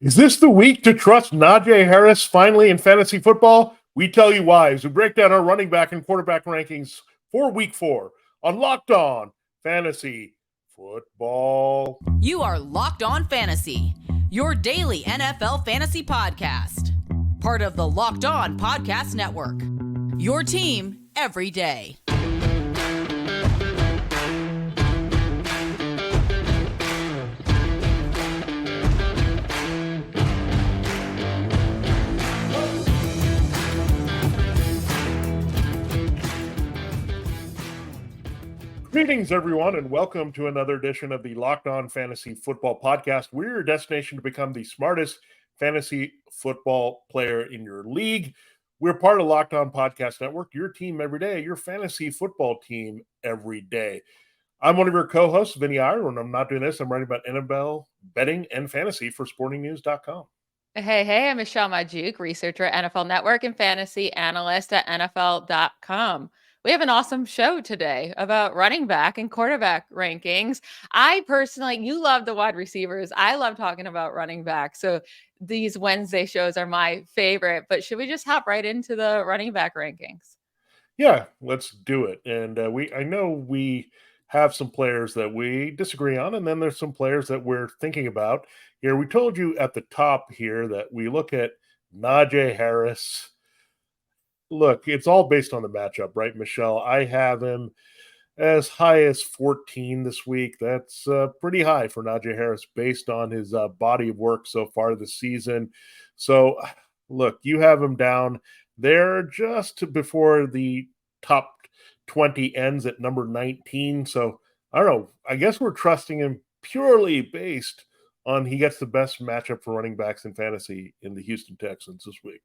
Is this the week to trust Najee Harris finally in fantasy football? We tell you why as we break down our running back and quarterback rankings for week 4 on Locked On Fantasy Football. You are Locked On Fantasy, your daily NFL fantasy podcast. Part of the Locked On Podcast Network, your team every day. Greetings, everyone, and welcome to another edition of the Locked On Fantasy Football Podcast. We're your destination to become the smartest fantasy football player in your league. We're part of Locked On Podcast Network, your team every day, your fantasy football team every day. I'm one of your co-hosts, Vinnie Iyer. When I'm not doing this, I'm writing about NFL betting and fantasy for sportingnews.com. Hey, I'm Michelle Magdziuk, researcher at NFL Network and fantasy analyst at NFL.com. We have an awesome show today about running back and quarterback rankings. I personally, you love the wide receivers. I love talking about running back. So these Wednesday shows are my favorite. But should we just hop right into the running back rankings? Yeah, let's do it. And I know we have some players that we disagree on, and then there's some players that we're thinking about. Here, we told you at the top here that we look at Najee Harris. Look, it's all based on the matchup, right, Michelle? I have him as high as 14 this week. That's pretty high for Najee Harris based on his body of work so far this season. So, look, you have him down there just before the top 20 ends at number 19. So, I don't know. I guess we're trusting him purely based on he gets the best matchup for running backs in fantasy in the Houston Texans this week.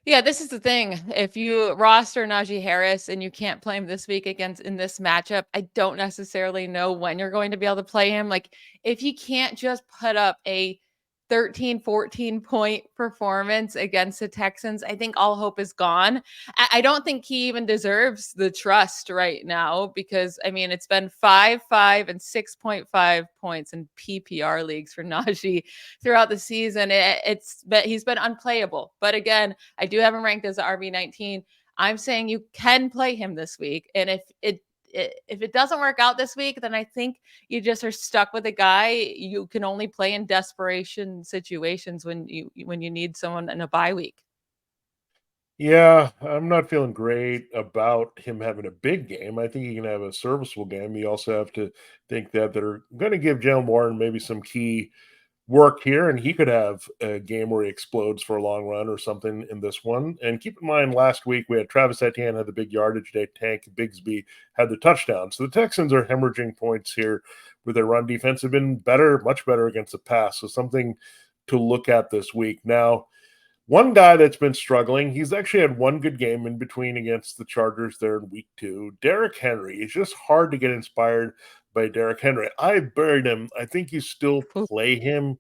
Yeah, this is the thing. If you roster Najee Harris and you can't play him this week in this matchup, I don't necessarily know when you're going to be able to play him. Like, if you can't just put up a 13, 14 point performance against the Texans, I think all hope is gone. I don't think he even deserves the trust right now because, I mean, it's been 5, 5, and 6.5 points in PPR leagues for Najee throughout the season. He's been unplayable. But again, I do have him ranked as a RB19. I'm saying you can play him this week. And if it doesn't work out this week, then I think you just are stuck with a guy you can only play in desperation situations when you need someone in a bye week. Yeah, I'm not feeling great about him having a big game. I think he can have a serviceable game. You also have to think that they're going to give Jalen Warren maybe some key work here, and he could have a game where he explodes for a long run or something in this one. And keep in mind, last week we had Travis Etienne had the big yardage day, Tank Bigsby had the touchdown. So the Texans are hemorrhaging points here with their run defense. Have been better, much better against the pass. So something to look at this week. Now, one guy that's been struggling, he's actually had one good game in between against the Chargers there in week 2. Derrick Henry. It's just hard to get inspired by Derrick Henry. I buried him. I think you still play him.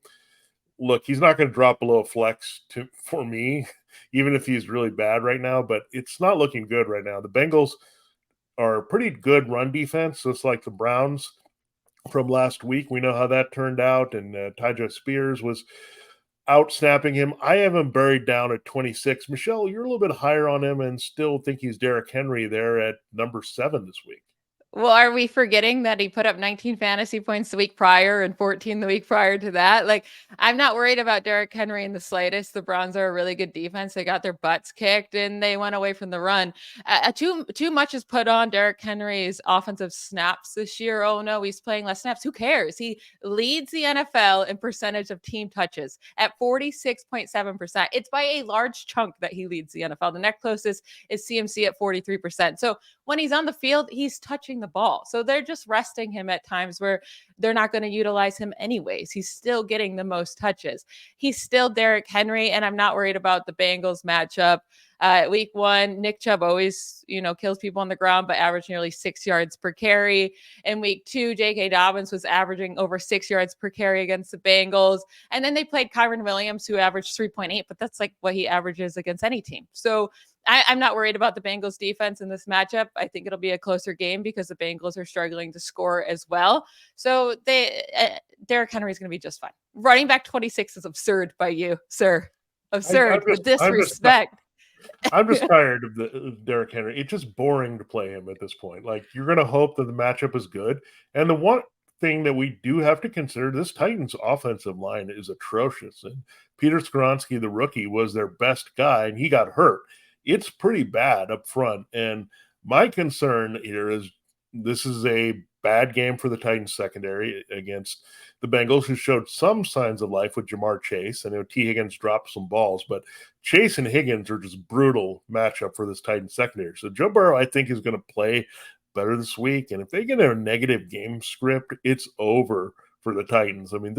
Look, he's not going to drop below a flex for me, even if he's really bad right now, but it's not looking good right now. The Bengals are a pretty good run defense, just like the Browns from last week. We know how that turned out, and Tyjae Spears was out snapping him. I have him buried down at 26. Michelle, you're a little bit higher on him and still think he's Derrick Henry there at number 7 this week. Well, are we forgetting that he put up 19 fantasy points the week prior and 14 the week prior to that? Like, I'm not worried about Derrick Henry in the slightest. The Browns are a really good defense. They got their butts kicked and they went away from the run. Too much is put on Derrick Henry's offensive snaps this year. Oh no, he's playing less snaps. Who cares? He leads the NFL in percentage of team touches at 46.7%. It's by a large chunk that he leads the NFL. The next closest is CMC at 43%. So when he's on the field, he's touching the ball. So they're just resting him at times where they're not going to utilize him anyways. He's still getting the most touches. He's still Derrick Henry, and I'm not worried about the Bengals matchup. Week 1, Nick Chubb always, kills people on the ground, but averaged nearly 6 yards per carry. In week 2, J.K. Dobbins was averaging over 6 yards per carry against the Bengals. And then they played Kyren Williams, who averaged 3.8, but that's like what he averages against any team. So I'm not worried about the Bengals defense in this matchup. I think it'll be a closer game because the Bengals are struggling to score as well. So Derrick Henry is going to be just fine. Running back 26 is absurd by you, sir. Absurd. The disrespect. I'm just tired of the Derrick Henry. It's just boring to play him at this point. Like, you're going to hope that the matchup is good. And the one thing that we do have to consider, this Titans offensive line is atrocious. And Peter Skoronski, the rookie, was their best guy, and he got hurt. It's pretty bad up front. And my concern here is this is a bad game for the Titans secondary against the Bengals, who showed some signs of life with Jamar Chase. I know T. Higgins dropped some balls, but Chase and Higgins are just brutal matchup for this Titans secondary. So Joe Burrow, I think, is going to play better this week. And if they get a negative game script, it's over for the Titans. I mean,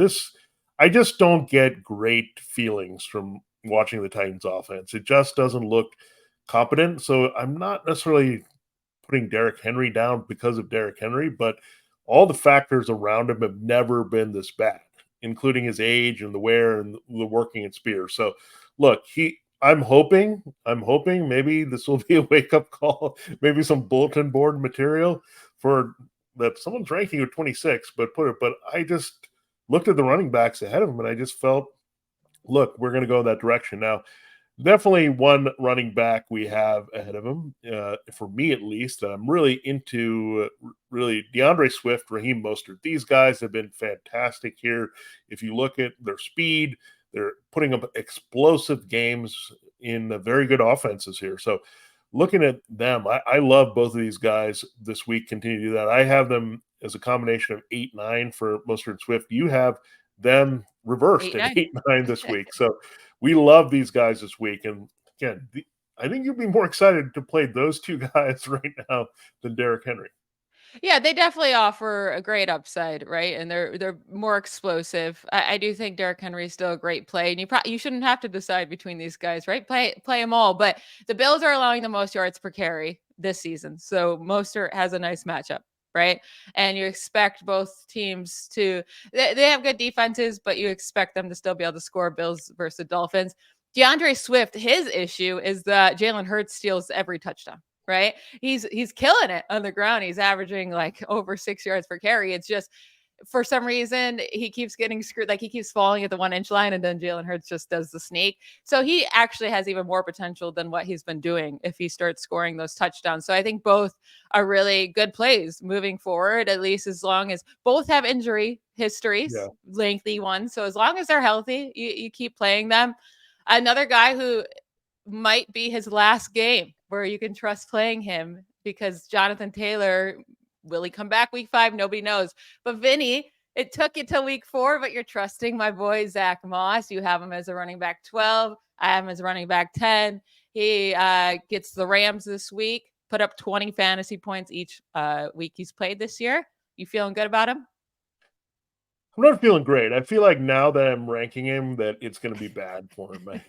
I just don't get great feelings from watching the Titans offense. It just doesn't look competent. So I'm not necessarily putting Derrick Henry down because of Derrick Henry, but all the factors around him have never been this bad, including his age and the wear and the working at Spears. So look, I'm hoping maybe this will be a wake-up call, maybe some bulletin board material for that someone's ranking at 26, but I just looked at the running backs ahead of him and I just felt, look, we're going to go that direction. Now, definitely one running back we have ahead of him, for me at least, that I'm really into, really DeAndre Swift, Raheem Mostert. These guys have been fantastic here. If you look at their speed, they're putting up explosive games in very good offenses here. So looking at them, I love both of these guys this week. Continue to do that. I have them as a combination of 8-9 for Mostert and Swift. You have them reversed at 8-9 this week. So we love these guys this week. And again, I think you'd be more excited to play those two guys right now than Derrick Henry. Yeah, they definitely offer a great upside, right? And they're more explosive. I do think Derrick Henry is still a great play, and you shouldn't have to decide between these guys, right? Play them all. But the Bills are allowing the most yards per carry this season, so Mostert has a nice matchup, right? And you expect both teams to they have good defenses, but you expect them to still be able to score. Bills versus the Dolphins. DeAndre Swift, his issue is that Jalen Hurts steals every touchdown. Right? He's killing it on the ground. He's averaging like over 6 yards per carry. It's just for some reason he keeps getting screwed. Like he keeps falling at the 1 inch line, and then Jalen Hurts just does the sneak. So he actually has even more potential than what he's been doing if he starts scoring those touchdowns. So I think both are really good plays moving forward, at least as long as both have injury histories, lengthy ones. So as long as they're healthy, you keep playing them. Another guy who might be his last game where you can trust playing him, because Jonathan Taylor, will he come back week 5? Nobody knows. But Vinny, it took you till week 4, but you're trusting my boy Zach Moss. You have him as a running back 12. I have him as running back 10. He gets the Rams this week, put up 20 fantasy points each week he's played this year. You feeling good about him? I'm not feeling great. I feel like now that I'm ranking him, that it's going to be bad for him.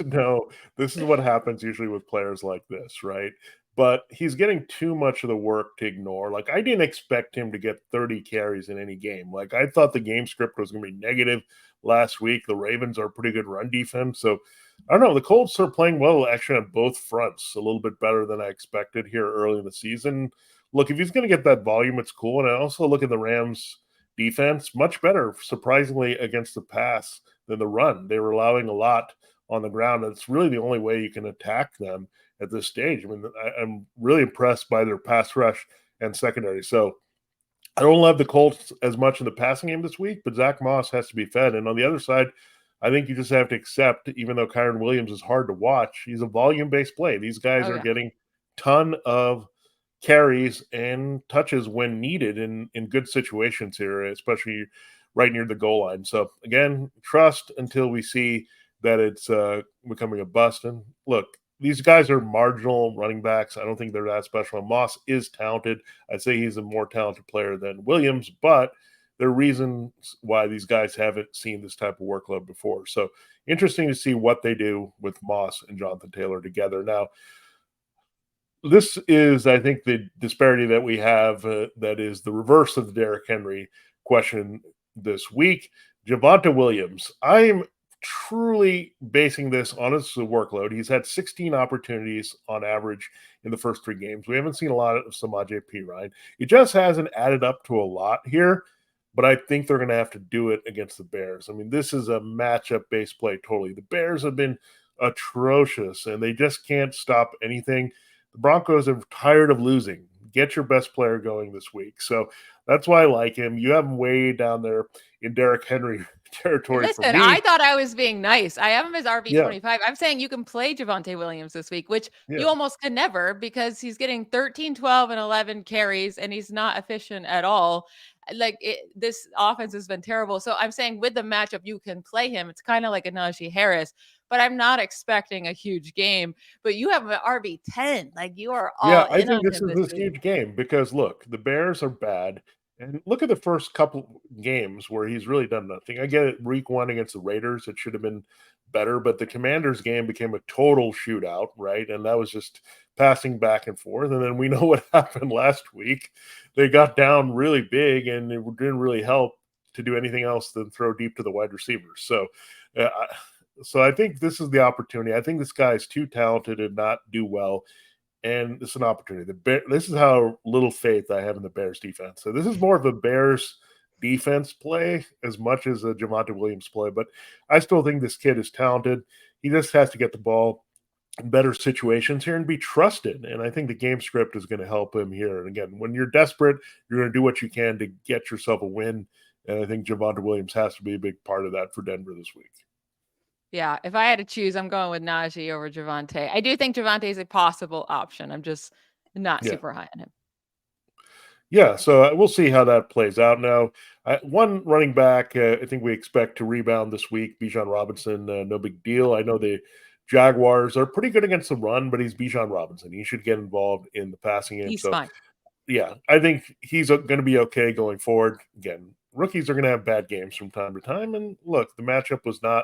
No, this is what happens usually with players like this, right? But he's getting too much of the work to ignore. Like, I didn't expect him to get 30 carries in any game. Like, I thought the game script was going to be negative last week. The Ravens are a pretty good run defense. So, I don't know. The Colts are playing well, actually, on both fronts, a little bit better than I expected here early in the season. Look, if he's going to get that volume, it's cool. And I also look at the Rams' defense, much better, surprisingly, against the pass than the run. They were allowing a lot on the ground. It's really the only way you can attack them at this stage. I mean, I'm really impressed by their pass rush and secondary. So I don't love the Colts as much in the passing game this week, but Zach Moss has to be fed. And on the other side, I think you just have to accept, even though Kyren Williams is hard to watch, he's a volume-based play. These guys are getting ton of carries and touches when needed in good situations here, especially right near the goal line. So again, trust until we see that it's becoming a bust. And look, these guys are marginal running backs. I don't think they're that special. Moss is talented. I'd say he's a more talented player than Williams, but there are reasons why these guys haven't seen this type of workload before. So interesting to see what they do with Moss and Jonathan Taylor together. Now, this is, I think, the disparity that we have that is the reverse of the Derrick Henry question this week. Javonte Williams. I'm truly basing this on his workload. He's had 16 opportunities on average in the first 3 games. We haven't seen a lot of Samaje Perine. It just hasn't added up to a lot here, but I think they're going to have to do it against the Bears. I mean, this is a matchup-based play totally. The Bears have been atrocious, and they just can't stop anything. The Broncos are tired of losing. Get your best player going this week. So that's why I like him. You have him way down there in Derrick Henry territory for Listen, me. I thought I was being nice. I have him as Yeah, RB25. I'm saying you can play Javonte Williams this week, which yeah. you almost can never because he's getting 13, 12, and 11 carries, and he's not efficient at all. This offense has been terrible. So I'm saying with the matchup, you can play him. It's kind of like a Najee Harris, but I'm not expecting a huge game. But you have an RB10. Like you are Yeah, all I in think on this him is this this week. huge game because look, the Bears are bad. And look at the first couple games where he's really done nothing. I get it, week 1 against the Raiders, it should have been better, but the Commanders game became a total shootout, right? And that was just passing back and forth. And then we know what happened last week. They got down really big, and it didn't really help to do anything else than throw deep to the wide receivers. Uh, so I think this is the opportunity. I think this guy is too talented to not do well, and it's an opportunity. This is how little faith I have in the Bears defense. So this is more of a Bears defense play as much as a Javonte Williams play, but I still think this kid is talented. He just has to get the ball in better situations here and be trusted. And I think the game script is going to help him here. And again, when you're desperate, you're going to do what you can to get yourself a win. And I think Javonte Williams has to be a big part of that for Denver this week. Yeah, if I had to choose, I'm going with Najee over Javonte. I do think Javonte is a possible option. I'm just not Yeah. super high on him. Yeah, so we'll see how that plays out. Now, one running back I think we expect to rebound this week, Bijan Robinson, no big deal. I know the Jaguars are pretty good against the run, but he's Bijan Robinson. He should get involved in the passing game. He's So, fine. yeah, I think he's going to be okay going forward. Again, rookies are going to have bad games from time to time. And look, the matchup was not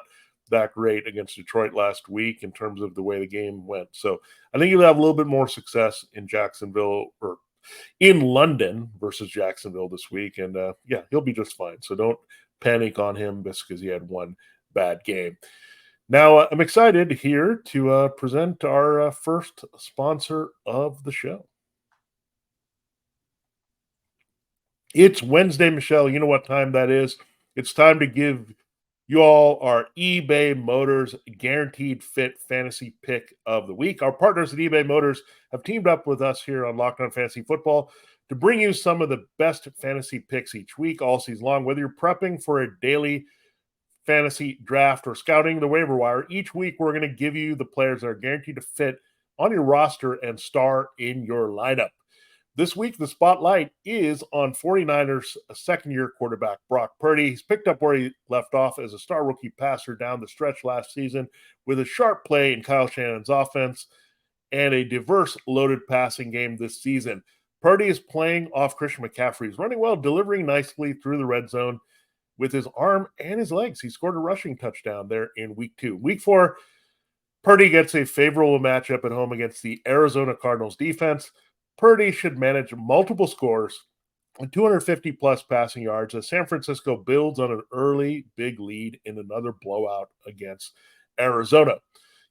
that great against Detroit last week in terms of the way the game went. So I think he'll have a little bit more success in Jacksonville or in London versus Jacksonville this week. And yeah, he'll be just fine. So don't panic on him just because he had one bad game. Now, I'm excited here to present our first sponsor of the show. It's Wednesday, Michelle. You know what time that is. It's time to give you all our eBay Motors Guaranteed Fit Fantasy Pick of the Week. Our partners at eBay Motors have teamed up with us here on Locked On Fantasy Football to bring you some of the best fantasy picks each week, all season long. Whether you're prepping for a daily fantasy draft or scouting the waiver wire, each week we're going to give you the players that are guaranteed to fit on your roster and star in your lineup. This week, the spotlight is on 49ers second-year quarterback Brock Purdy. He's picked up where he left off as a star rookie passer down the stretch last season with a sharp play in Kyle Shanahan's offense and a diverse, loaded passing game this season. Purdy is playing off Christian McCaffrey. He's running well, delivering nicely through the red zone with his arm and his legs. He scored a rushing touchdown there in week 2. Week 4, Purdy gets a favorable matchup at home against the Arizona Cardinals defense. Purdy should manage multiple scores and 250-plus passing yards as San Francisco builds on an early big lead in another blowout against Arizona.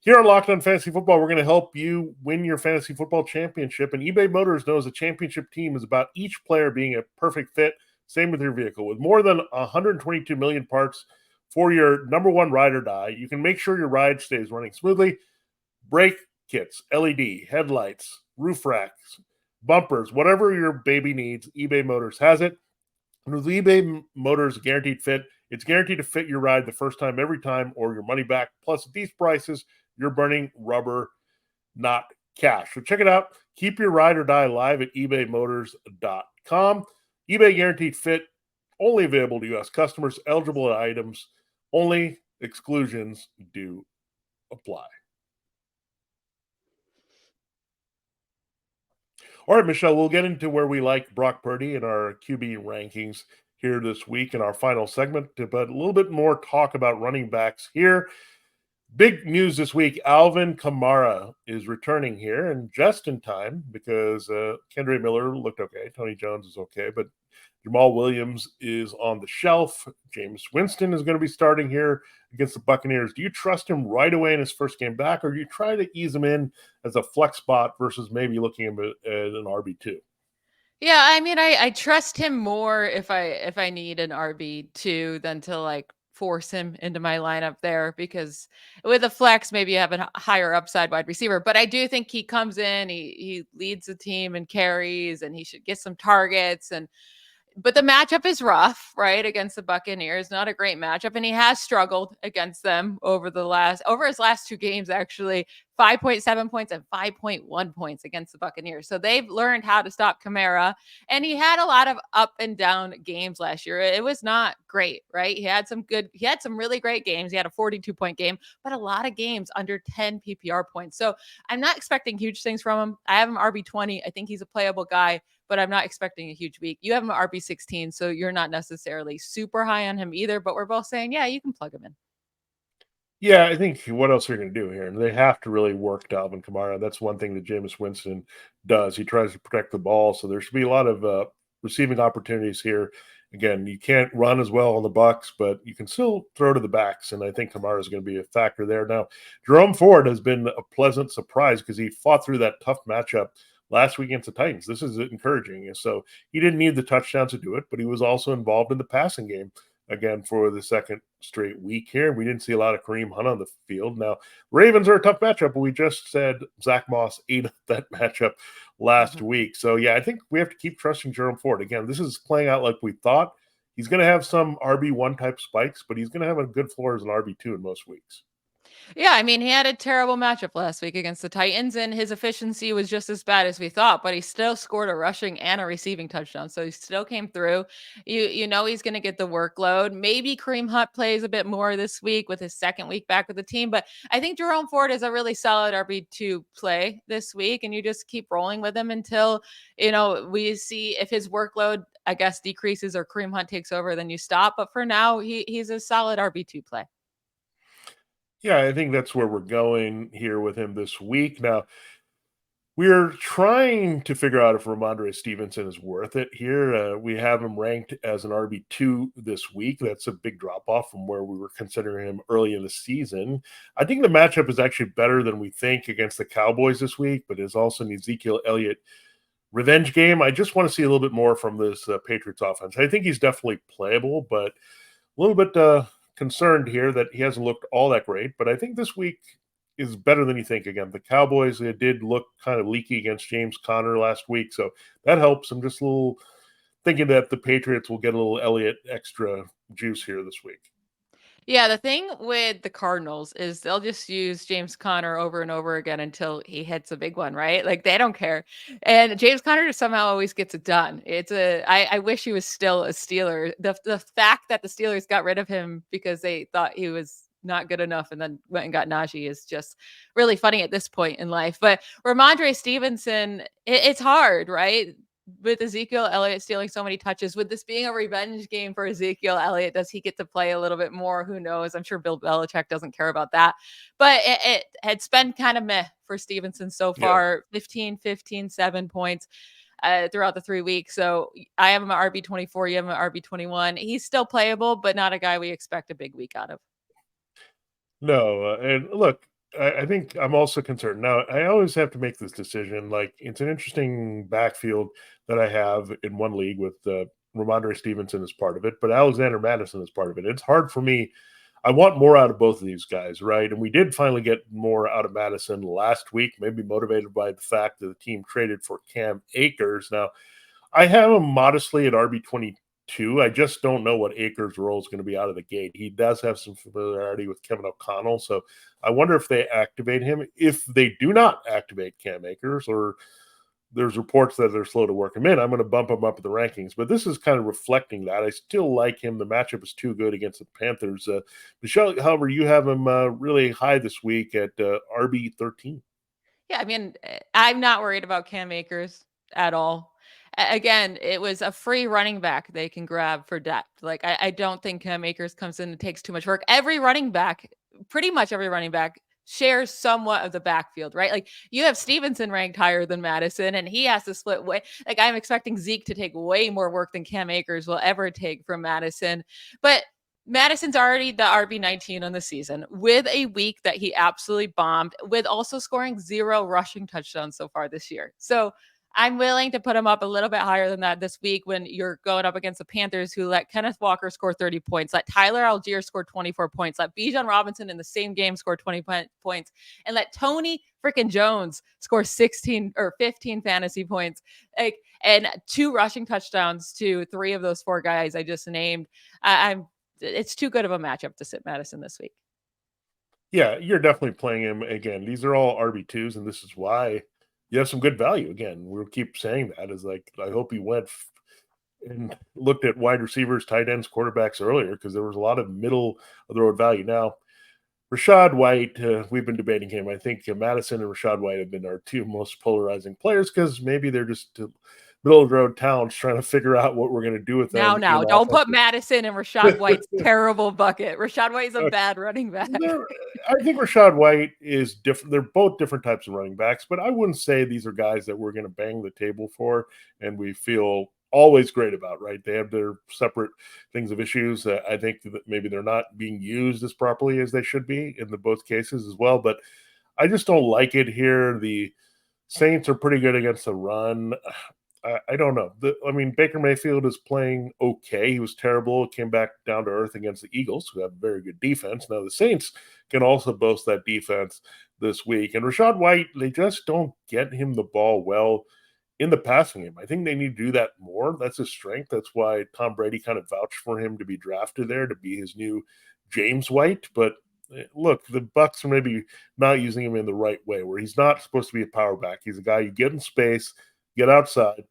Here on Locked On Fantasy Football, we're going to help you win your fantasy football championship. And eBay Motors knows a championship team is about each player being a perfect fit. Same with your vehicle. With more than 122 million parts for your number one ride or die, you can make sure your ride stays running smoothly. Brake kits, LED, headlights, roof racks, bumpers, whatever your baby needs, eBay Motors has it. And with eBay Motors Guaranteed Fit, it's guaranteed to fit your ride the first time, every time, or your money back. Plus, at these prices, you're burning rubber, not cash. So check it out. Keep your ride or die alive at ebaymotors.com. eBay Guaranteed Fit, only available to U.S. customers, eligible items, only exclusions do apply. All right, Michelle, we'll get into where we like Brock Purdy in our QB rankings here this week in our final segment, but a little bit more talk about running backs here. Big news this week. Alvin Kamara is returning here, and just in time because Kendre Miller looked okay. Tony Jones is okay, but Jamal Williams is on the shelf. Jameis Winston is going to be starting here against the Buccaneers. Do you trust him right away in his first game back, or do you try to ease him in as a flex spot versus maybe looking at him as an RB2? Yeah, I mean, I trust him more if I need an RB2 than to like force him into my lineup there, because with a flex, maybe you have a higher upside wide receiver. But I do think he comes in, he leads the team and carries, and he should get some targets. But the matchup is rough, right? Against the Buccaneers, not a great matchup, and he has struggled against them over his last two games, actually. 5.7 points and 5.1 points against the Buccaneers. So they've learned how to stop Kamara, and he had a lot of up and down games last year. It was not great, right? He had some really great games. He had a 42-point game, but a lot of games under 10 PPR points. So I'm not expecting huge things from him. I have him RB20. I think he's a playable guy, but I'm not expecting a huge week. You have him at RB16, so you're not necessarily super high on him either, but we're both saying, yeah, you can plug him in. Yeah, I think what else are you going to do here? And they have to really work Dalvin Kamara. That's one thing that Jameis Winston does. He tries to protect the ball, so there should be a lot of receiving opportunities here. Again, you can't run as well on the Bucks, but you can still throw to the backs, and I think Kamara is going to be a factor there. Now, Jerome Ford has been a pleasant surprise because he fought through that tough matchup last week against the Titans. This is encouraging. So he didn't need the touchdowns to do it, but he was also involved in the passing game again for the second straight week here. We didn't see a lot of Kareem Hunt on the field. Now, Ravens are a tough matchup, but we just said Zach Moss ate that matchup last week. So, yeah, I think we have to keep trusting Jerome Ford. Again, this is playing out like we thought. He's going to have some RB1 type spikes, but he's going to have a good floor as an RB2 in most weeks. Yeah, I mean, he had a terrible matchup last week against the Titans, and his efficiency was just as bad as we thought, but he still scored a rushing and a receiving touchdown. So he still came through. You know he's going to get the workload. Maybe Kareem Hunt plays a bit more this week with his second week back with the team, but I think Jerome Ford is a really solid RB2 play this week, and you just keep rolling with him until, we see if his workload, I guess, decreases or Kareem Hunt takes over, then you stop. But for now, he's a solid RB2 play. Yeah, I think that's where we're going here with him this week. Now, we're trying to figure out if Ramondre Stevenson is worth it here. We have him ranked as an RB2 this week. That's a big drop off from where we were considering him early in the season. I think the matchup is actually better than we think against the Cowboys this week, but is also an Ezekiel Elliott revenge game. I just want to see a little bit more from this Patriots offense. I think he's definitely playable, but a little bit concerned here that he hasn't looked all that great. But I think this week is better than you think. Again, the Cowboys, they did look kind of leaky against James Conner last week, so that helps. I'm just a little thinking that the Patriots will get a little Elliott extra juice here this week. Yeah, the thing with the Cardinals is they'll just use James Conner over and over again until he hits a big one, right? Like they don't care. And James Conner just somehow always gets it done. I wish he was still a Steeler. The fact that the Steelers got rid of him because they thought he was not good enough and then went and got Najee is just really funny at this point in life. But Ramondre Stevenson, it's hard, right? With Ezekiel Elliott stealing so many touches, with this being a revenge game for Ezekiel Elliott, does he get to play a little bit more? Who knows? I'm sure Bill Belichick doesn't care about that. But it's been kind of meh for Stevenson so far. Yeah. 15, 7 points throughout the 3 weeks. So I have him at RB24. You have him at RB21. He's still playable, but not a guy we expect a big week out of. No, and look, I think I'm also concerned. Now, I always have to make this decision. Like, it's an interesting backfield that I have in one league with Ramondre Stevenson as part of it, but Alexander Madison is part of it. It's hard for me. I want more out of both of these guys, right? And we did finally get more out of Madison last week, maybe motivated by the fact that the team traded for Cam Akers. Now, I have him modestly at RB22. I just don't know what Akers' role is going to be out of the gate. He does have some familiarity with Kevin O'Connell, so I wonder if they activate him. If they do not activate Cam Akers, or there's reports that they're slow to work him in, I'm going to bump him up in the rankings. But this is kind of reflecting that. I still like him. The matchup is too good against the Panthers. Michelle, however, you have him really high this week at RB13. Yeah, I mean, I'm not worried about Cam Akers at all. Again, it was a free running back they can grab for depth. Like, I don't think Cam Akers comes in and takes too much work. Every running back pretty much every running back shares somewhat of the backfield, right? Like you have Stevenson ranked higher than Madison, and he has to split way. Like I'm expecting Zeke to take way more work than Cam Akers will ever take from Madison. But Madison's already the RB19 on the season with a week that he absolutely bombed, with also scoring 0 rushing touchdowns so far this year. So I'm willing to put him up a little bit higher than that this week when you're going up against the Panthers, who let Kenneth Walker score 30 points, let Tyler Algier score 24 points, let Bijan Robinson in the same game score 20 points, and let Tony freaking Jones score 16 or 15 fantasy points, like, and 2 rushing touchdowns to 3 of those 4 guys I just named. It's too good of a matchup to sit Madison this week. Yeah, you're definitely playing him again. These are all RB2s, and this is why you have some good value. Again, we'll keep saying that is like, I hope he went and looked at wide receivers, tight ends, quarterbacks earlier, because there was a lot of middle of the road value. Now, Rashad White, we've been debating him. I think Madison and Rashad White have been our 2 most polarizing players because maybe they're just middle of the road talents trying to figure out what we're going to do with them. Now, don't put Madison and Rashad White's terrible bucket. Rashad White is a bad running back. I think Rashad White is different. They're both different types of running backs, but I wouldn't say these are guys that we're going to bang the table for and we feel always great about, right? They have their separate things of issues. I think that maybe they're not being used as properly as they should be in both cases as well, but I just don't like it here. The Saints are pretty good against the run. I don't know. I mean, Baker Mayfield is playing okay. He was terrible. Came back down to earth against the Eagles, who have a very good defense. Now, the Saints can also boast that defense this week. And Rashad White, they just don't get him the ball well in the passing game. I think they need to do that more. That's his strength. That's why Tom Brady kind of vouched for him to be drafted there, to be his new James White. But look, the Bucs are maybe not using him in the right way, where he's not supposed to be a power back. He's a guy you get in space, get outside,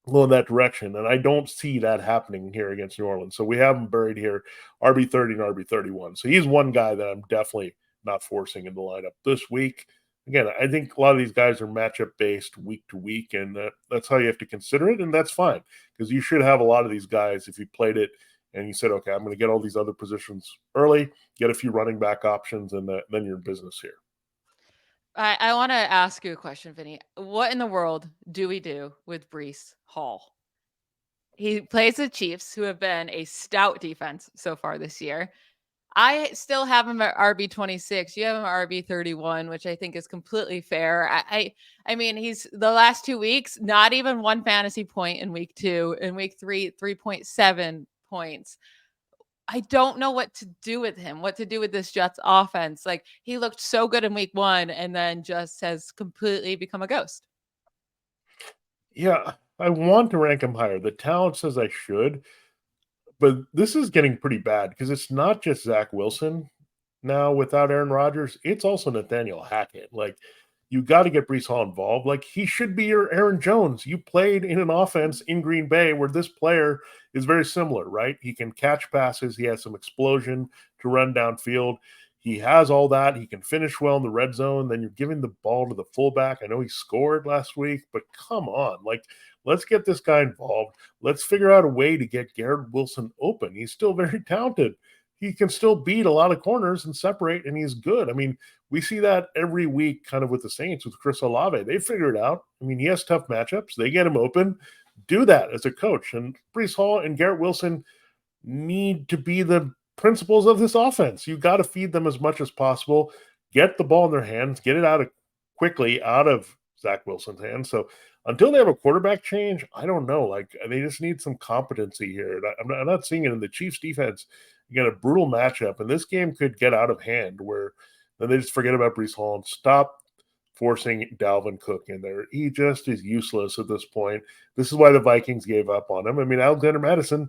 go in that direction. And I don't see that happening here against New Orleans. So we have him buried here, RB30 and RB31. So he's one guy that I'm definitely not forcing in the lineup this week. Again, I think a lot of these guys are matchup based week to week, and that's how you have to consider it. And that's fine, because you should have a lot of these guys if you played it and you said, okay, I'm going to get all these other positions early, get a few running back options, and then you're in business here. I want to ask you a question, Vinny. What in the world do we do with Breece Hall? He plays the Chiefs, who have been a stout defense so far this year. I still have him at RB26. You have him at RB31, which I think is completely fair. I mean, he's the last 2 weeks, not even 1 fantasy point in week 2. In week 3, 3.7 points. I don't know what to do with him, what to do with this Jets offense. Like, he looked so good in week 1 and then just has completely become a ghost. Yeah, I want to rank him higher. The talent says I should, but this is getting pretty bad because it's not just Zach Wilson now without Aaron Rodgers. It's also Nathaniel Hackett. Like, you got to get Breece Hall involved. Like, he should be your Aaron Jones. You played in an offense in Green Bay where this player is very similar, right? He can catch passes. He has some explosion to run downfield. He has all that. He can finish well in the red zone. Then you're giving the ball to the fullback. I know he scored last week, but come on. Like, let's get this guy involved. Let's figure out a way to get Garrett Wilson open. He's still very talented. He can still beat a lot of corners and separate, and he's good. I mean, we see that every week kind of with the Saints, with Chris Olave. They figure it out. I mean, he has tough matchups. They get him open. Do that as a coach. And Breece Hall and Garrett Wilson need to be the principles of this offense. You got to feed them as much as possible. Get the ball in their hands. Get it quickly out of Zach Wilson's hands. So until they have a quarterback change, I don't know. Like, they just need some competency here. I'm not seeing it in the Chiefs defense. You got a brutal matchup, and this game could get out of hand where then they just forget about Breece Hall and stop forcing Dalvin Cook in there. He just is useless at this point. This is why the Vikings gave up on him. I mean, Alexander Madison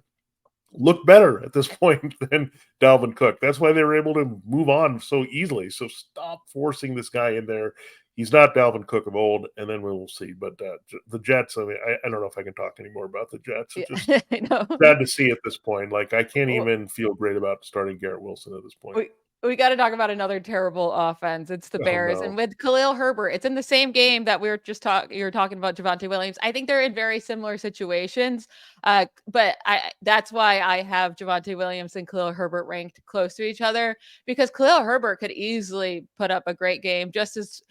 looked better at this point than Dalvin Cook. That's why they were able to move on so easily. So stop forcing this guy in there. He's not Dalvin Cook of old, and then we will see. But the Jets, I mean, I don't know if I can talk anymore about the Jets. It's just sad to see at this point. Like, I can't even feel great about starting Garrett Wilson at this point. We got to talk about another terrible offense. It's the Oh Bears. And no. with Khalil Herbert, it's in the same game that we were just you're talking about Javonte Williams. I think they're in very similar situations. But that's why I have Javonte Williams and Khalil Herbert ranked close to each other, because Khalil Herbert could easily put up a great game, just as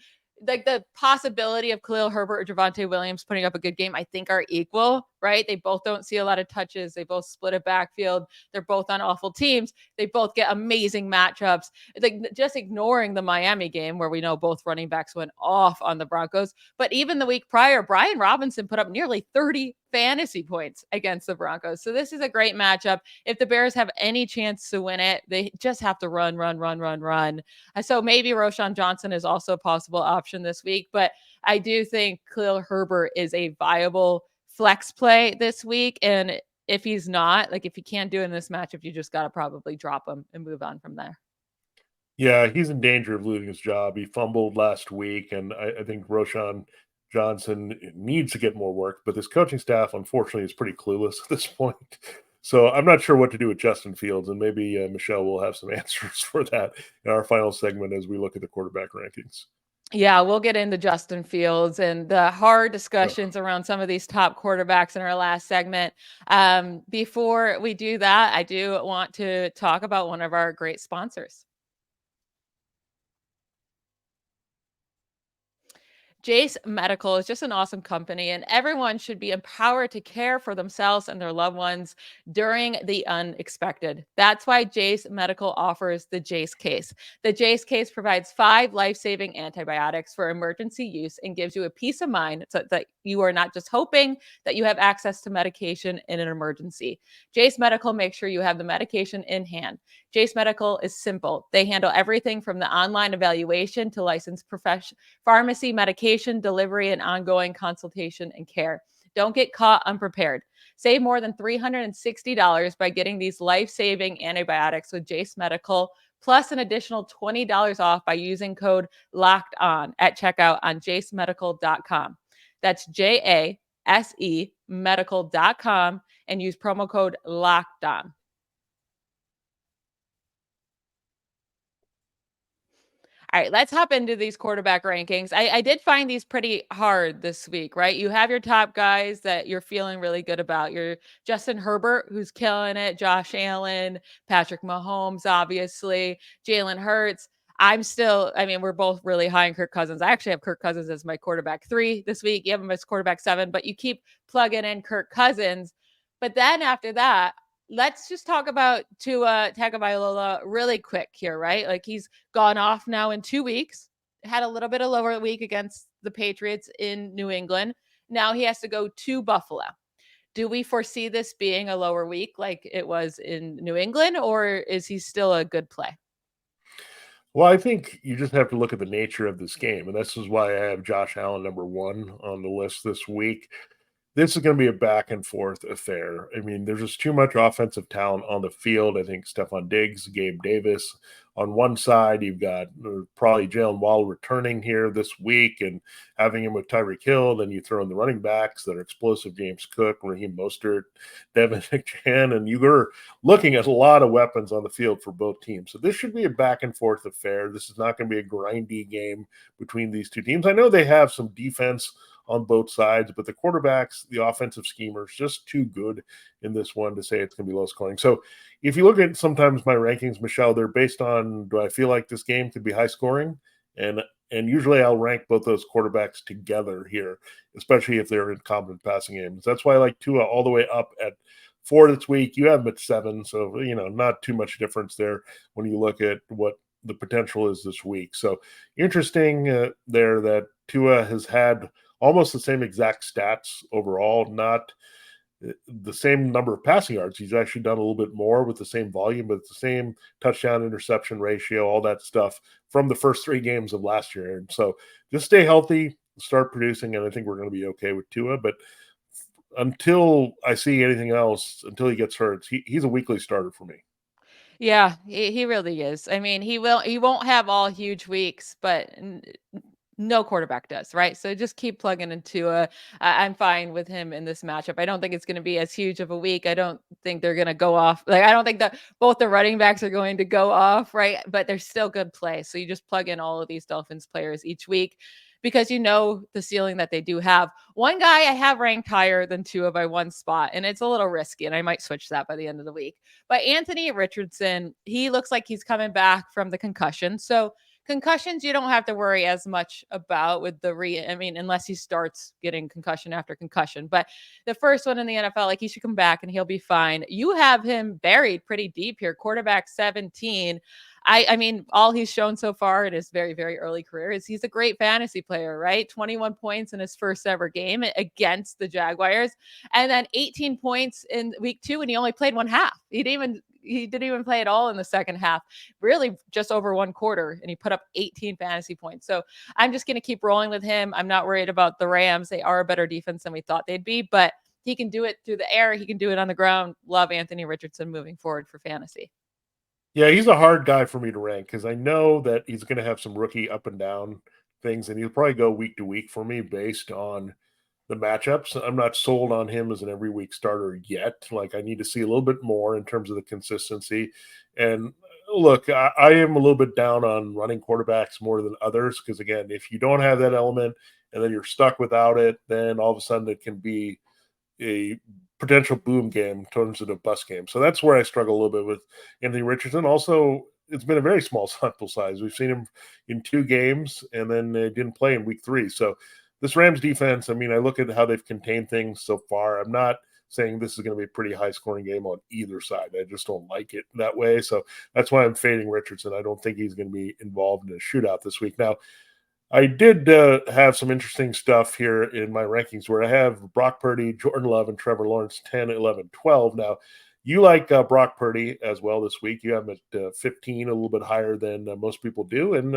like the possibility of Khalil Herbert or Javonte Williams putting up a good game, I think, are equal, right? They both don't see a lot of touches. They both split a backfield. They're both on awful teams. They both get amazing matchups. Like, just ignoring the Miami game where we know both running backs went off on the Broncos. But even the week prior, Brian Robinson put up nearly 30 fantasy points against the Broncos. So this is a great matchup. If the Bears have any chance to win it, they just have to run, run, run, run, run. So maybe Roshan Johnson is also a possible option this week, but I do think Khalil Herbert is a viable flex play this week. And if he's not, like if he can't do it in this matchup, you just got to probably drop him and move on from there. Yeah, he's in danger of losing his job. He fumbled last week, and I think Roshan Johnson needs to get more work, but this coaching staff, unfortunately, is pretty clueless at this point. So I'm not sure what to do with Justin Fields, and maybe Michelle will have some answers for that in our final segment as we look at the quarterback rankings. Yeah, we'll get into Justin Fields and the hard Ugh. discussions around some of these top quarterbacks in our last segment. Before we do that, I do want to talk about one of our great sponsors. Jace Medical is just an awesome company, and everyone should be empowered to care for themselves and their loved ones during the unexpected. That's why Jace Medical offers the Jace case. The Jace case provides 5 life saving antibiotics for emergency use and gives you a peace of mind so that you are not just hoping that you have access to medication in an emergency. Jace Medical makes sure you have the medication in hand. Jace Medical is simple. They handle everything from the online evaluation to licensed pharmacy, medication, delivery, and ongoing consultation and care. Don't get caught unprepared. Save more than $360 by getting these life-saving antibiotics with Jace Medical, plus an additional $20 off by using code LOCKED ON at checkout on jacemedical.com. That's JASE medical.com and use promo code LOCKED ON. All right, let's hop into these quarterback rankings. I did find these pretty hard this week, right? You have your top guys that you're feeling really good about. Your Justin Herbert, who's killing it, Josh Allen, Patrick Mahomes, obviously, Jalen Hurts. I mean, we're both really high in Kirk Cousins. I actually have Kirk Cousins as my quarterback 3 this week. You have him as quarterback 7, but you keep plugging in Kirk Cousins. But then after that, let's just talk about Tua Tagovailoa really quick here, right? Like, he's gone off now in 2 weeks, had a little bit of lower week against the Patriots in New England. Now he has to go to Buffalo. Do we foresee this being a lower week like it was in New England, or is he still a good play? Well, I think you just have to look at the nature of this game, and this is why I have Josh Allen number 1 on the list this week. This is going to be a back and forth affair. I mean, there's just too much offensive talent on the field. I think Stephon Diggs, Gabe Davis on one side. You've got probably Jalen Waddle returning here this week and having him with Tyreek Hill. Then you throw in the running backs that are explosive: James Cook, Raheem Mostert, Devin McChan, and you're looking at a lot of weapons on the field for both teams. So this should be a back and forth affair. This is not going to be a grindy game between these two teams. I know they have some defense on both sides, but the quarterbacks, the offensive schemers, just too good in this one to say it's going to be low scoring. So if you look at sometimes my rankings, Michelle, they're based on, do I feel like this game could be high scoring? And usually I'll rank both those quarterbacks together here, especially if they're in competent passing games. That's why I like Tua all the way up at 4 this week. You have him at 7, so not too much difference there when you look at what the potential is this week. So interesting there that Tua has had almost the same exact stats overall, not the same number of passing yards. He's actually done a little bit more with the same volume, but it's the same touchdown interception ratio, all that stuff from the first 3 games of last year. And so just stay healthy, start producing, and I think we're going to be okay with Tua. But until I see anything else, until he gets hurt, he's a weekly starter for me. Yeah, he really is. I mean, he won't have all huge weeks, but no quarterback does, right? So just keep plugging into I'm fine with him in this matchup. I don't think it's going to be as huge of a week. I don't think they're going to go off. Like, I don't think that both the running backs are going to go off, right? But they're still good play. So you just plug in all of these Dolphins players each week because you know the ceiling that they do have. One guy I have ranked higher than Tua by one spot, and it's a little risky, and I might switch that by the end of the week. But Anthony Richardson, he looks like he's coming back from the concussion. So concussions you don't have to worry as much about with unless he starts getting concussion after concussion. But the first one in the NFL, like, he should come back and he'll be fine. You have him buried pretty deep here, quarterback 17. I mean, all he's shown so far in his very, very early career is he's a great fantasy player, right? 21 points in his first ever game against the Jaguars, and then 18 points in week 2, and he only played one half. He didn't even play at all in the second half, really just over one quarter, and he put up 18 fantasy points. So I'm just going to keep rolling with him. I'm not worried about the Rams. They are a better defense than we thought they'd be, but he can do it through the air. He can do it on the ground. Love Anthony Richardson moving forward for fantasy. Yeah, he's a hard guy for me to rank because I know that he's going to have some rookie up and down things, and he'll probably go week to week for me based on the matchups. I'm not sold on him as an every week starter yet. Like, I need to see a little bit more in terms of the consistency. And look, I am a little bit down on running quarterbacks more than others because, again, if you don't have that element and then you're stuck without it, then all of a sudden it can be a potential boom game turns into a bust game. So that's where I struggle a little bit with Anthony Richardson. Also, it's been a very small sample size. We've seen him in 2 games and then they didn't play in week 3. So this Rams defense, I mean, I look at how they've contained things so far. I'm not saying this is going to be a pretty high scoring game on either side. I just don't like it that way. So that's why I'm fading Richardson. I don't think he's going to be involved in a shootout this week. Now, I did have some interesting stuff here in my rankings where I have Brock Purdy, Jordan Love, and Trevor Lawrence 10, 11, 12. Now, you like Brock Purdy as well this week. You have him at 15, a little bit higher than most people do. And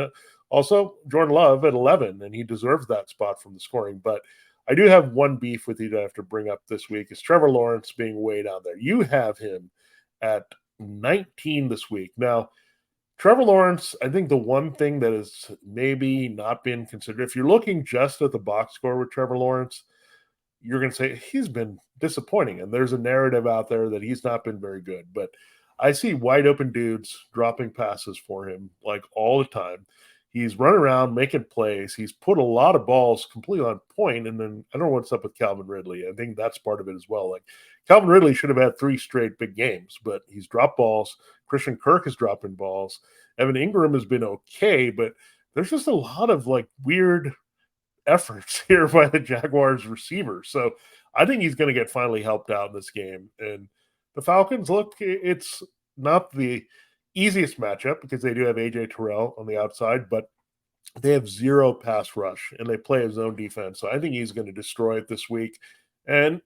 also Jordan Love at 11, and he deserves that spot from the scoring. But I do have one beef with you that I have to bring up this week is Trevor Lawrence being way down there. You have him at 19 this week. Now, Trevor Lawrence, I think the one thing that has maybe not been considered, if you're looking just at the box score with Trevor Lawrence, you're going to say he's been disappointing. And there's a narrative out there that he's not been very good. But I see wide open dudes dropping passes for him like all the time. He's running around making plays. He's put a lot of balls completely on point. And then I don't know what's up with Calvin Ridley. I think that's part of it as well. Like, Calvin Ridley should have had 3 straight big games, but he's dropped balls. Christian Kirk is dropping balls. Evan Ingram has been okay, but there's just a lot of like weird efforts here by the Jaguars receivers. So I think he's going to get finally helped out in this game. And the Falcons, look, it's not the easiest matchup because they do have AJ Terrell on the outside, but they have 0 pass rush and they play a zone defense. So I think he's going to destroy it this week. And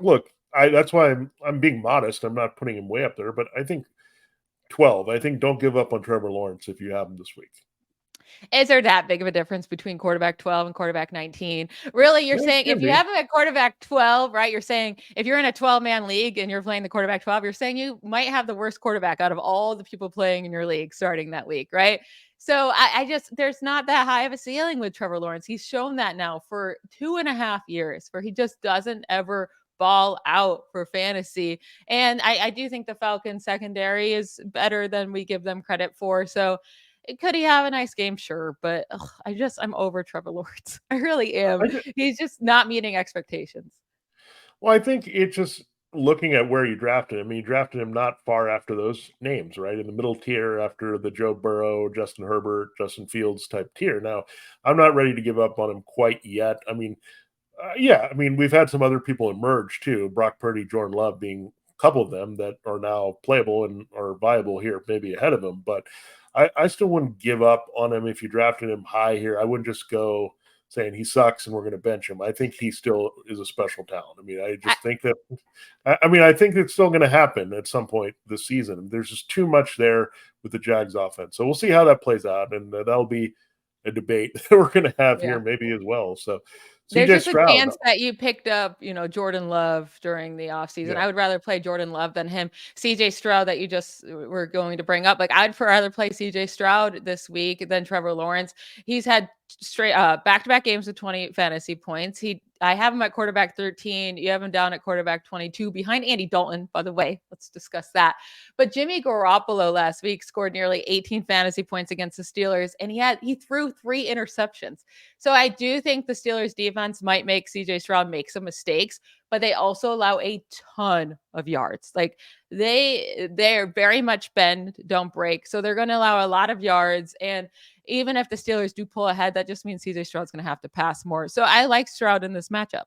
look, that's why I'm being modest. I'm not putting him way up there, but I think 12. I think don't give up on Trevor Lawrence if you have him this week. Is there that big of a difference between quarterback 12 and quarterback 19? Really, you're Yeah, it saying can if you be. have him at quarterback 12, right? You're saying if you're in a 12-man league and you're playing the quarterback 12, you're saying you might have the worst quarterback out of all the people playing in your league starting that week, right? So I just, there's not that high of a ceiling with Trevor Lawrence. He's shown that now for 2.5 years where he just doesn't ever ball out for fantasy. And I do think the Falcons secondary is better than we give them credit for. So could he have a nice game? Sure. But I'm over Trevor Lawrence. I really am. I, He's just not meeting expectations. Well, I think it's just looking at where you drafted him. I mean, you drafted him not far after those names, right? In the middle tier after the Joe Burrow, Justin Herbert, Justin Fields type tier. Now, I'm not ready to give up on him quite yet. I mean, yeah, I mean, we've had some other people emerge too. Brock Purdy, Jordan Love being a couple of them that are now playable and are viable here, maybe ahead of him. But I still wouldn't give up on him if you drafted him high here. I wouldn't just go saying he sucks and we're going to bench him. I think he still is a special talent. I mean, I I, just think that, I mean, I think it's still going to happen at some point this season. There's just too much there with the Jags offense. So we'll see how that plays out. And that'll be a debate that we're going to have yeah. here maybe as well. So There's CJ just a Stroud, chance that you picked up, Jordan Love during the offseason. yeah. I would rather play Jordan Love than him. CJ Stroud that you just were going to bring up. Like, I'd rather play CJ Stroud this week than Trevor Lawrence. He's had straight back-to-back games with 20 fantasy points. I have him at quarterback 13. You have him down at quarterback 22 behind Andy Dalton, by the way. Let's discuss that. But Jimmy Garoppolo last week scored nearly 18 fantasy points against the Steelers, and he threw 3 interceptions. So I do think the Steelers defense might make CJ Stroud make some mistakes, but they also allow a ton of yards. Like they're very much bend, don't break. So they're going to allow a lot of yards. And even if the Steelers do pull ahead, that just means CJ Stroud's going to have to pass more. So I like Stroud in this matchup.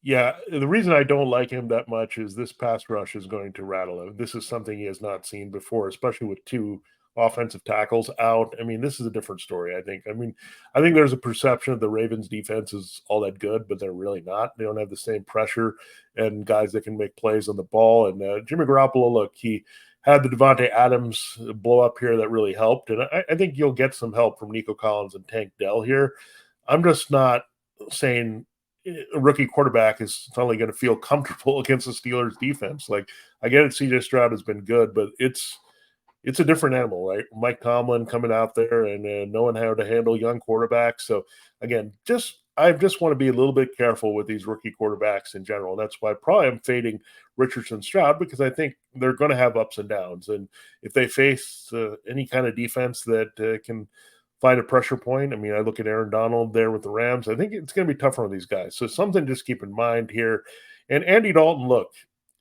Yeah, the reason I don't like him that much is this pass rush is going to rattle him. This is something he has not seen before, especially with 2 offensive tackles out. I mean, this is a different story, I think. I think there's a perception that the Ravens defense is all that good, but they're really not. They don't have the same pressure and guys that can make plays on the ball. And Jimmy Garoppolo, look, he had the Devontae Adams blow up here that really helped. And I think you'll get some help from Nico Collins and Tank Dell here. I'm just not saying a rookie quarterback is suddenly going to feel comfortable against the Steelers defense. Like, I get it, CJ Stroud has been good, but it's a different animal, right? Mike Tomlin coming out there and knowing how to handle young quarterbacks. So again, I just want to be a little bit careful with these rookie quarterbacks in general. And that's why probably I'm fading Richardson Stroud, because I think they're going to have ups and downs. And if they face any kind of defense that can find a pressure point, I mean, I look at Aaron Donald there with the Rams. I think it's going to be tougher on these guys. So something just keep in mind here. And Andy Dalton, look,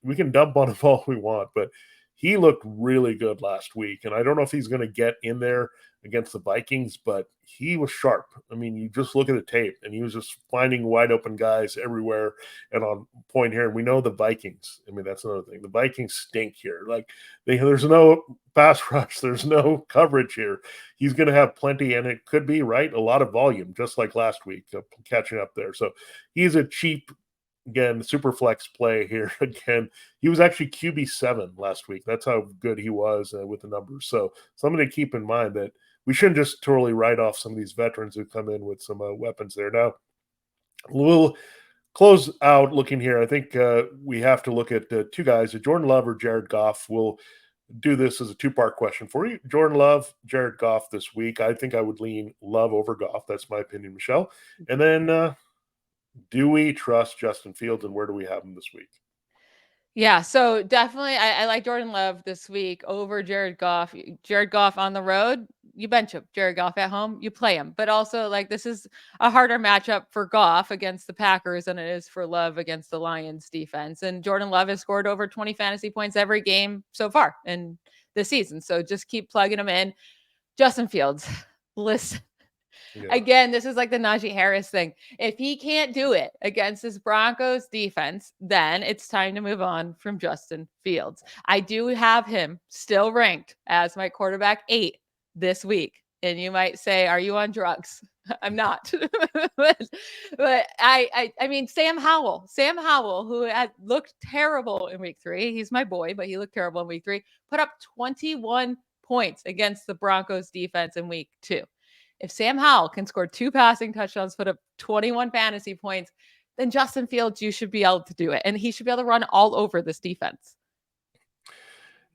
we can dump on him all we want, but he looked really good last week. And I don't know if he's going to get in there against the Vikings, but he was sharp. I mean, you just look at the tape and he was just finding wide open guys everywhere and on point here. And we know the Vikings. I mean, that's another thing. The Vikings stink here. Like there's no pass rush. There's no coverage here. He's going to have plenty, and it could be, right, a lot of volume, just like last week, catching up there. So he's a cheap, again, super flex play here. Again, he was actually QB7 last week. That's how good he was with the numbers. So something to keep in mind, that we shouldn't just totally write off some of these veterans who come in with some weapons there. Now, we'll close out looking here. I think we have to look at 2 guys, Jordan Love or Jared Goff. We'll do this as a 2-part question for you. Jordan Love, Jared Goff this week. I think I would lean Love over Goff. That's my opinion, Michelle. And then do we trust Justin Fields, and where do we have him this week? Yeah, so definitely I like Jordan Love this week over Jared Goff. Jared Goff on the road, you bench him. Jared Goff at home, you play him. But also, like, this is a harder matchup for Goff against the Packers than it is for Love against the Lions defense. And Jordan Love has scored over 20 fantasy points every game so far in this season. So just keep plugging him in. Justin Fields, listen. Yeah. Again, this is like the Najee Harris thing. If he can't do it against this Broncos defense, then it's time to move on from Justin Fields. I do have him still ranked as my quarterback 8 this week. And you might say, are you on drugs? I'm not. but I mean, Sam Howell, who had looked terrible in week 3. He's my boy, but he looked terrible in week 3. Put up 21 points against the Broncos defense in week 2. If Sam Howell can score 2 passing touchdowns, put up 21 fantasy points, then Justin Fields, you should be able to do it. And he should be able to run all over this defense.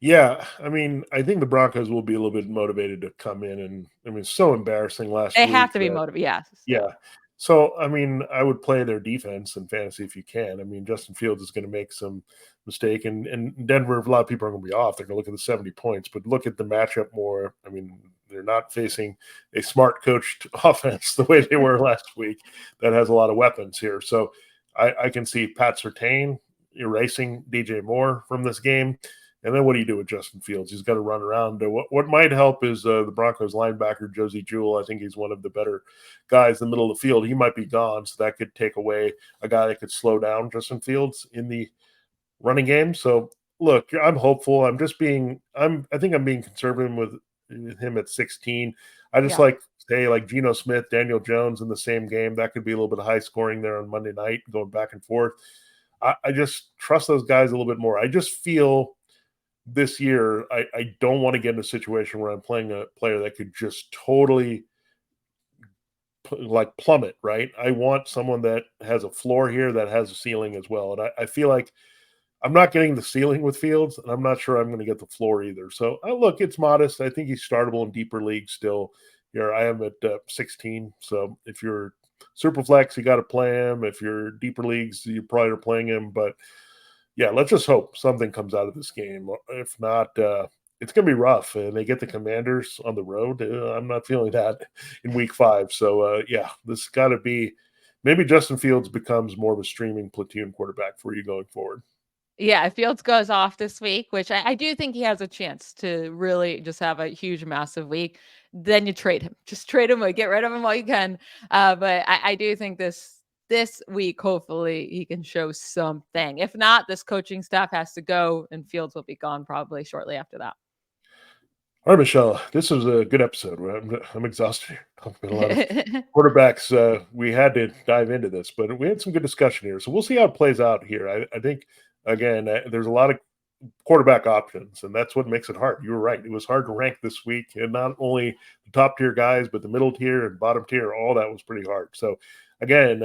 Yeah, I mean, I think the Broncos will be a little bit motivated to come in. And I mean, it's so embarrassing last week. They have to be motivated, yeah. Yeah. So, I mean, I would play their defense in fantasy if you can. I mean, Justin Fields is going to make some mistake. And Denver, a lot of people are going to be off. They're going to look at the 70 points. But look at the matchup more. I mean, they're not facing a smart coached offense the way they were last week that has a lot of weapons here. So I can see Pat Surtain erasing DJ Moore from this game. And then what do you do with Justin Fields? He's got to run around. What might help is the Broncos linebacker, Josie Jewell. I think he's one of the better guys in the middle of the field. He might be gone, so that could take away a guy that could slow down Justin Fields in the running game. So, look, I'm hopeful. I think I'm being conservative with him at 16. I just like Geno Smith, Daniel Jones in the same game. That could be a little bit of high scoring there on Monday night, going back and forth. I just trust those guys a little bit more. I just feel this year, I don't want to get in a situation where I'm playing a player that could just totally plummet, right? I want someone that has a floor here, that has a ceiling as well. And I feel like I'm not getting the ceiling with Fields, and I'm not sure I'm going to get the floor either. So, look, it's modest. I think he's startable in deeper leagues still. here. I am at 16. So if you're super flex, you got to play him. If you're deeper leagues, you probably are playing him. But yeah, let's just hope something comes out of this game. If not, it's going to be rough. And they get the Commanders on the road. I'm not feeling that in week 5. So yeah, this got to be maybe Justin Fields becomes more of a streaming platoon quarterback for you going forward. Yeah, if Fields goes off this week, which I do think he has a chance to really just have a huge, massive week, then you trade him. Just trade him away. Get rid of him while you can. But I do think this week, hopefully, he can show something. If not, this coaching staff has to go, and Fields will be gone probably shortly after that. All right, Michelle, this was a good episode. I'm exhausted here. I've been a lot of quarterbacks. We had to dive into this, but we had some good discussion here. So we'll see how it plays out here. I think, again, there's a lot of quarterback options, and that's what makes it hard. You were right. It was hard to rank this week, and not only the top tier guys, but the middle tier and bottom tier. All that was pretty hard. So, again,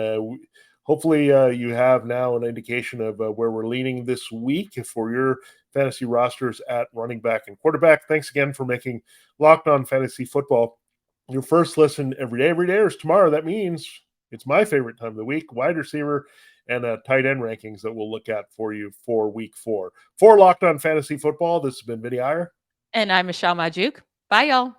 hopefully you have now an indication of where we're leaning this week for your fantasy rosters at running back and quarterback. Thanks again for making Locked On Fantasy Football your first listen every day. Every day is tomorrow. That means it's my favorite time of the week, wide receiver and tight end rankings that we'll look at for you for week 4. For Locked On Fantasy Football, this has been Vinnie Iyer. And I'm Michelle Magdziuk. Bye, y'all.